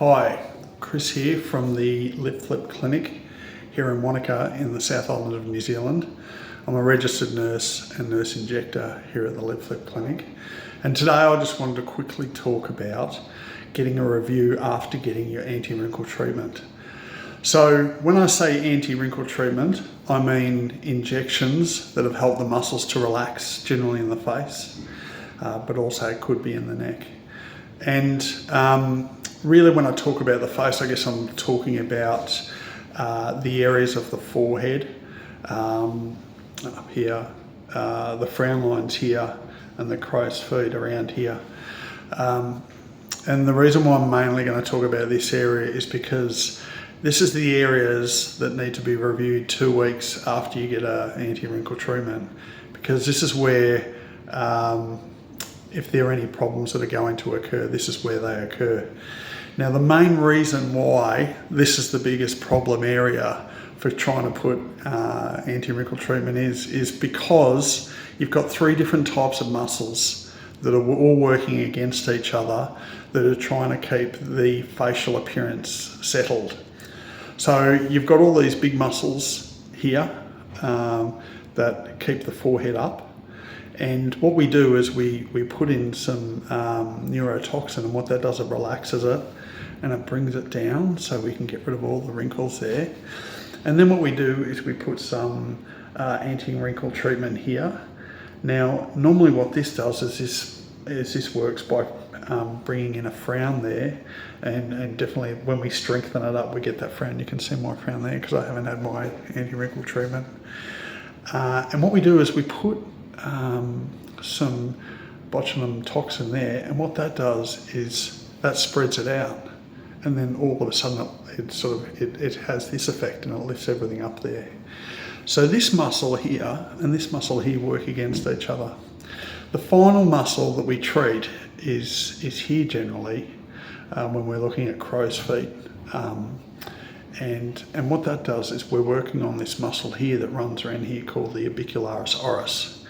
Hi, Chris here from the Lip Flip Clinic here in Wanaka in the South Island of New Zealand. I'm a registered nurse and nurse injector here at the Lip Flip Clinic. And today I just wanted to quickly talk about getting a review after getting your anti-wrinkle treatment. So when I say anti-wrinkle treatment, I mean injections that have helped the muscles to relax, generally in the face, but also it could be in the neck. And really when I talk about the face, I guess I'm talking about the areas of the forehead, up here, the frown lines here, and the crow's feet around here. And the reason why I'm mainly going to talk about this area is because this is the areas that need to be reviewed 2 weeks after you get an anti-wrinkle treatment, because this is where if there are any problems that are going to occur, this is where they occur. Now, the main reason why this is the biggest problem area for trying to put anti-wrinkle treatment is because you've got 3 different types of muscles that are all working against each other that are trying to keep the facial appearance settled. So you've got all these big muscles here that keep the forehead up. And what we do is we put in some neurotoxin, and what that does, it relaxes it and it brings it down so we can get rid of all the wrinkles there. And then what we do is we put some anti-wrinkle treatment here. Now, normally what this does is this works by bringing in a frown there, and definitely when we strengthen it up, we get that frown. You can see my frown there because I haven't had my anti-wrinkle treatment. And what we do is we put some botulinum toxin there, and what that does is that spreads it out, and then all of a sudden it has this effect and it lifts everything up there. So this muscle here and this muscle here work against each other. The final muscle that we treat is here generally when we're looking at crow's feet. And what that does is we're working on this muscle here that runs around here called the orbicularis oris.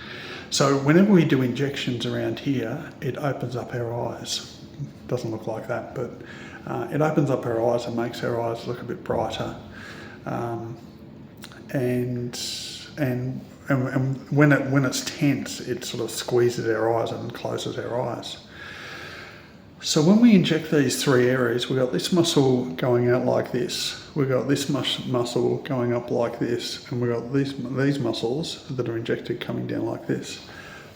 So whenever we do injections around here, it opens up our eyes. Doesn't look like that, but it opens up our eyes and makes our eyes look a bit brighter. And when it's tense, it sort of squeezes our eyes and closes our eyes. So when we inject these 3 areas, we've got this muscle going out like this, we've got this muscle going up like this, and we've got these muscles that are injected coming down like this.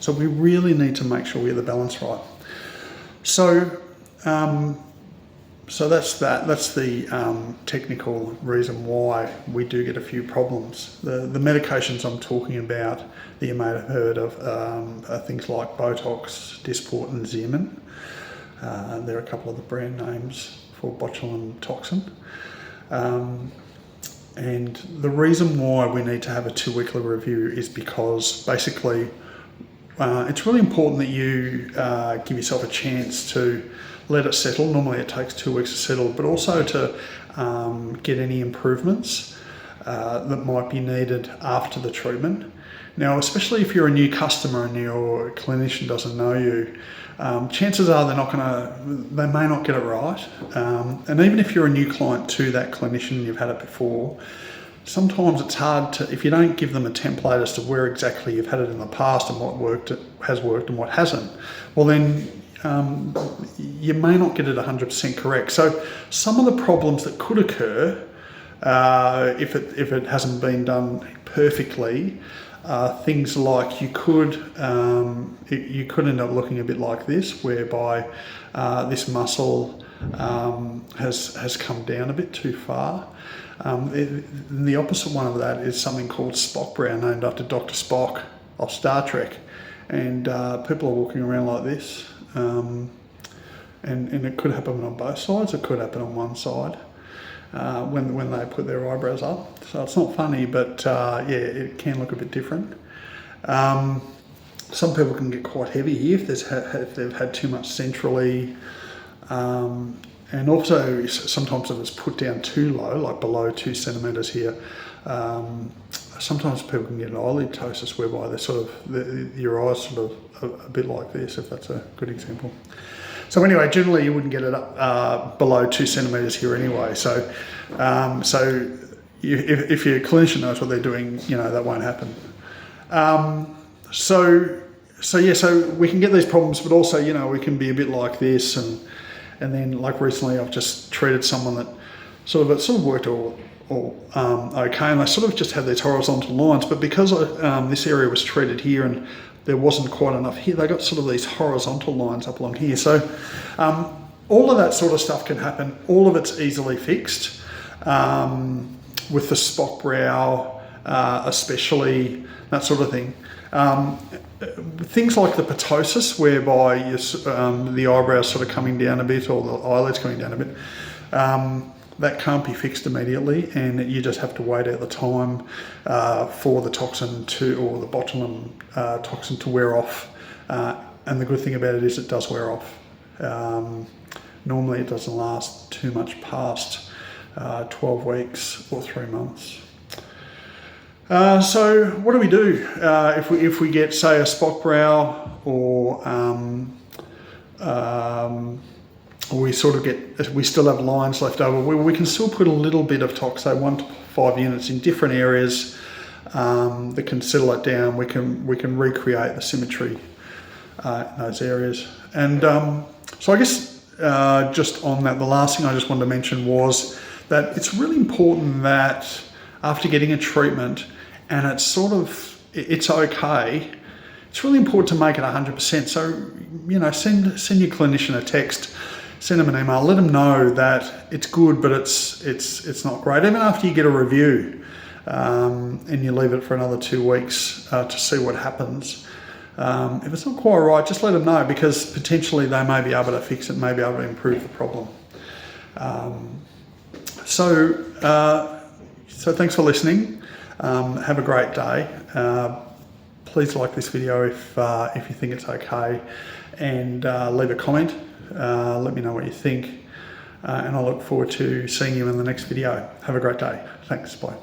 So we really need to make sure we get the balance right. So that's that. That's the technical reason why we do get a few problems. The medications I'm talking about that you may have heard of are things like Botox, Dysport, and Xeomin. There are a couple of the brand names for botulinum toxin. And the reason why we need to have a 2-weekly review is because basically it's really important that you give yourself a chance to let it settle. Normally it takes 2 weeks to settle, but also to get any improvements that might be needed after the treatment. Now, especially if you're a new customer and your clinician doesn't know you, chances are they may not get it right. And even if you're a new client to that clinician and you've had it before, sometimes it's hard to, if you don't give them a template as to where exactly you've had it in the past and what has worked and what hasn't, well then you may not get it 100% correct. So some of the problems that could occur if it hasn't been done perfectly, things like you could end up looking a bit like this, whereby this muscle has come down a bit too far. The opposite one of that is something called Spock brow, named after Dr. Spock of Star Trek, and people are walking around like this, and it could happen on both sides. It could happen on one side. When they put their eyebrows up. So it's not funny, but yeah, it can look a bit different. Some people can get quite heavy here if they've had too much centrally. And also sometimes if it's put down too low, like below 2 centimetres here, sometimes people can get an eyelid ptosis, whereby they're your eyes sort of a bit like this, if that's a good example. So anyway, generally you wouldn't get it up below 2 centimetres here anyway. So, if your clinician knows what they're doing, that won't happen. So we can get these problems, but also, we can be a bit like this, and then like recently I've just treated someone that sort of worked all okay, and they sort of just had these horizontal lines, but because this area was treated here and there wasn't quite enough here, they got sort of these horizontal lines up along here. So all of that sort of stuff can happen. All of it's easily fixed with the Spock brow, especially, that sort of thing. Things like the ptosis, whereby the eyebrows sort of coming down a bit, or the eyelids coming down a bit, that can't be fixed immediately, and you just have to wait out the time for the toxin or the botulinum toxin to wear off. And the good thing about it is it does wear off. Normally it doesn't last too much past 12 weeks or 3 months. So what do we do if we get, say, a Spock brow, or we still have lines left over? We can still put a little bit of Toxo, 1 to 5 units in different areas that can settle it down. We can recreate the symmetry in those areas. And so I guess just on that, the last thing I just wanted to mention was that it's really important that after getting a treatment and it's okay, it's really important to make it 100%. So, send your clinician a text, send them an email, let them know that it's good, but it's not great. Even after you get a review and you leave it for another 2 weeks to see what happens, if it's not quite right, just let them know, because potentially they may be able to fix it, may be able to improve the problem. So thanks for listening. Have a great day. Please like this video if you think it's okay, and leave a comment. Let me know what you think, and I look forward to seeing you in the next video. Have a great day. Thanks. Bye.